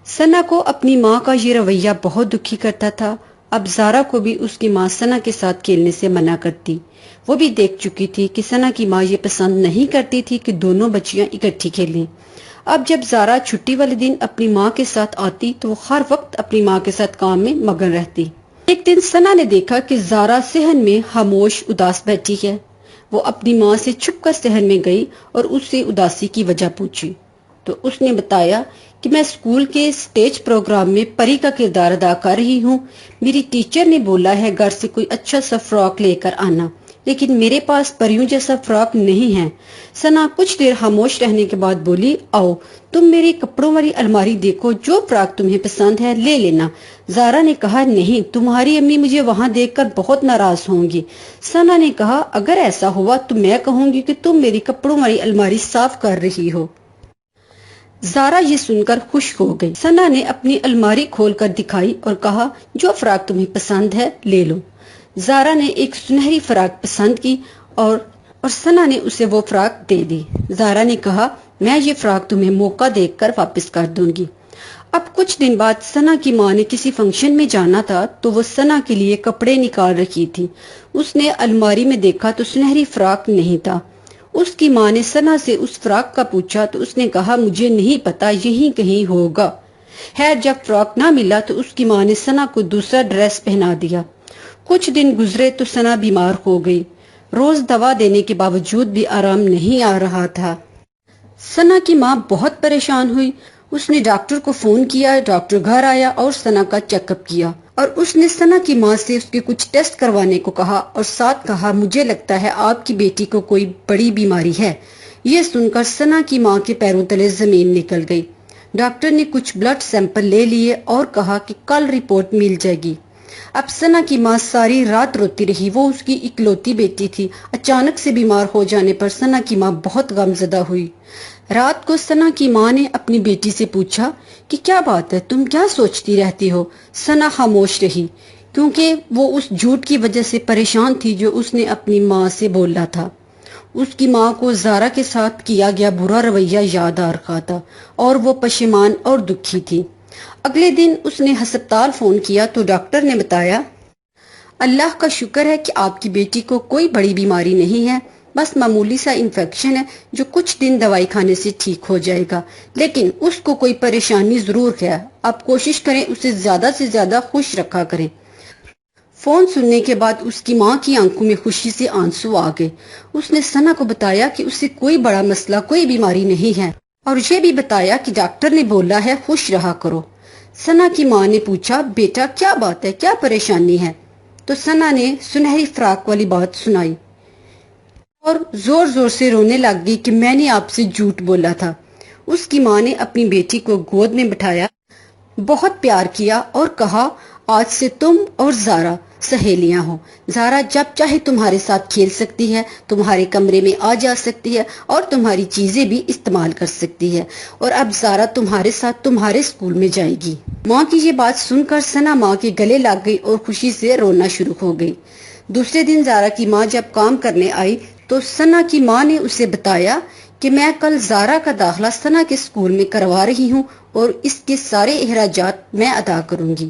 سنا کو اپنی ماں کا یہ رویہ بہت دکھی کرتا تھا۔ اب زارا کو بھی اس کی ماں سنا کے ساتھ کھیلنے سے منع کرتی۔ وہ بھی دیکھ چکی تھی کہ سنا کی ماں یہ پسند نہیں کرتی تھی کہ دونوں بچیاں اکٹھی کھیلیں۔ اب جب زارا چھٹی والے دن اپنی ماں کے ساتھ آتی تو وہ ہر وقت اپنی ماں کے ساتھ کام میں مگن رہتی۔ ایک دن سنا نے دیکھا کہ زارا صحن میں خاموش اداس بیٹھی ہے۔ وہ اپنی ماں سے چھپ کر صحن میں گئی اور اس سے اداسی کی وجہ پوچھی تو اس نے بتایا کہ میں اسکول کے اسٹیج پروگرام میں پری کا کردار ادا کر رہی ہوں۔ میری ٹیچر نے بولا ہے گھر سے کوئی اچھا سا فراک لے کر آنا، لیکن میرے پاس پریوں جیسا فراک نہیں ہے۔ سنا کچھ دیر خاموش رہنے کے بعد بولی، آؤ تم میری کپڑوں والی الماری دیکھو، جو فراک تمہیں پسند ہے لے لینا۔ زارا نے کہا، نہیں، تمہاری امی مجھے وہاں دیکھ کر بہت ناراض ہوں گی۔ سنا نے کہا، اگر ایسا ہوا تو میں کہوں گی کہ تم میری کپڑوں والی الماری صاف کر رہی ہو۔ زارا یہ سن کر خوش ہو گئی۔ سنا نے اپنی الماری کھول کر دکھائی اور کہا، جو فراک تمہیں پسند ہے لے لو۔ زارا نے ایک سنہری فراک پسند کی اور سنا نے اسے وہ فراک دے دی۔ زارا نے کہا، میں یہ فراک تمہیں موقع دیکھ کر واپس کر دوں گی۔ اب کچھ دن بعد سنا کی ماں نے کسی فنکشن میں جانا تھا تو وہ سنا کے لیے کپڑے نکال رکھی تھی۔ اس نے الماری میں دیکھا تو سنہری فراک نہیں تھا۔ اس کی ماں نے سنا سے اس فراک کا پوچھا تو اس نے کہا، مجھے نہیں پتا، یہیں کہیں ہوگا۔ خیر جب فراک نہ ملا تو اس کی ماں نے سنا کو دوسرا ڈریس پہنا دیا۔ کچھ دن گزرے تو سنا بیمار ہو گئی۔ روز دوا دینے کے باوجود بھی آرام نہیں آ رہا تھا۔ سنا کی ماں بہت پریشان ہوئی۔ اس نے ڈاکٹر کو فون کیا، ڈاکٹر گھر آیا اور سنا کا چیک اپ کیا اور اس نے سنا کی ماں سے اس کے کچھ ٹیسٹ کروانے کو کہا اور ساتھ کہا، مجھے لگتا ہے آپ کی بیٹی کو کوئی بڑی بیماری ہے۔ یہ سن کر سنا کی ماں کے پیروں تلے زمین نکل گئی۔ ڈاکٹر نے کچھ بلڈ سیمپل لے لیے اور کہا کہ کل رپورٹ مل جائے گی۔ اب سنا کی ماں ساری رات روتی رہی۔ وہ اس کی اکلوتی بیٹی تھی۔ اچانک سے بیمار ہو جانے پر سنا کی ماں بہت غمزدہ ہوئی۔ رات کو سنا کی ماں نے اپنی بیٹی سے پوچھا کہ کیا بات ہے، تم کیا سوچتی رہتی ہو؟ سنا خاموش رہی کیونکہ وہ اس جھوٹ کی وجہ سے پریشان تھی جو اس نے اپنی ماں سے بولا تھا۔ اس کی ماں کو زارا کے ساتھ کیا گیا برا رویہ یاد آ رہا تھا اور وہ پشیمان اور دکھی تھی۔ اگلے دن اس نے ہسپتال فون کیا تو ڈاکٹر نے بتایا، اللہ کا شکر ہے کہ آپ کی بیٹی کو کوئی بڑی بیماری نہیں ہے، بس معمولی سا انفیکشن ہے جو کچھ دن دوائی کھانے سے ٹھیک ہو جائے گا، لیکن اس کو کوئی پریشانی ضرور ہے۔ آپ کوشش کریں اسے زیادہ سے زیادہ خوش رکھا کریں۔ فون سننے کے بعد اس کی ماں کی آنکھوں میں خوشی سے آنسو آ گئے۔ اس نے سنا کو بتایا کہ اسے کوئی بڑا مسئلہ، کوئی بیماری نہیں ہے اور یہ بھی بتایا کہ ڈاکٹر نے بولا ہے خوش رہا کرو۔ سنا کی ماں نے پوچھا، بیٹا کیا بات ہے، کیا پریشانی ہے؟ تو سنا نے سنہری فراق والی بات سنائی اور زور زور سے رونے لگ گئی کہ میں نے آپ سے جھوٹ بولا تھا۔ اس کی ماں نے اپنی بیٹی کو گود میں بٹھایا، بہت پیار کیا اور کہا، آج سے تم اور زارا سہیلیاں ہو۔ زارا جب چاہے تمہارے ساتھ کھیل سکتی ہے، تمہارے کمرے میں آ جا سکتی ہے اور تمہاری چیزیں بھی استعمال کر سکتی ہے، اور اب زارا تمہارے ساتھ تمہارے اسکول میں جائے گی۔ ماں کی یہ بات سن کر سنا ماں کے گلے لگ گئی اور خوشی سے رونا شروع ہو گئی۔ دوسرے دن زارا کی ماں جب کام کرنے آئی تو سنا کی ماں نے اسے بتایا کہ میں کل زارا کا داخلہ سنا کے اسکول میں کروا رہی ہوں اور اس کے سارے اخراجات میں ادا کروں گی۔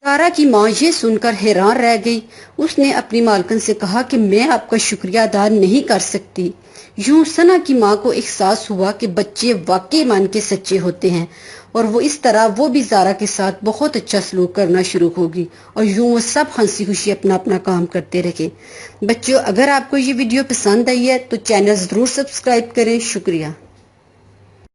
زارا کی ماں یہ سن کر حیران رہ گئی۔ اس نے اپنی مالکن سے کہا کہ میں آپ کا شکریہ ادا نہیں کر سکتی۔ یوں سنا کی ماں کو احساس ہوا کہ بچے واقعی من کے سچے ہوتے ہیں اور وہ اس طرح وہ بھی زارا کے ساتھ بہت اچھا سلوک کرنا شروع ہوگی اور یوں وہ سب ہنسی خوشی اپنا اپنا کام کرتے رہے۔ بچوں، اگر آپ کو یہ ویڈیو پسند آئی ہے تو چینل ضرور سبسکرائب کریں۔ شکریہ۔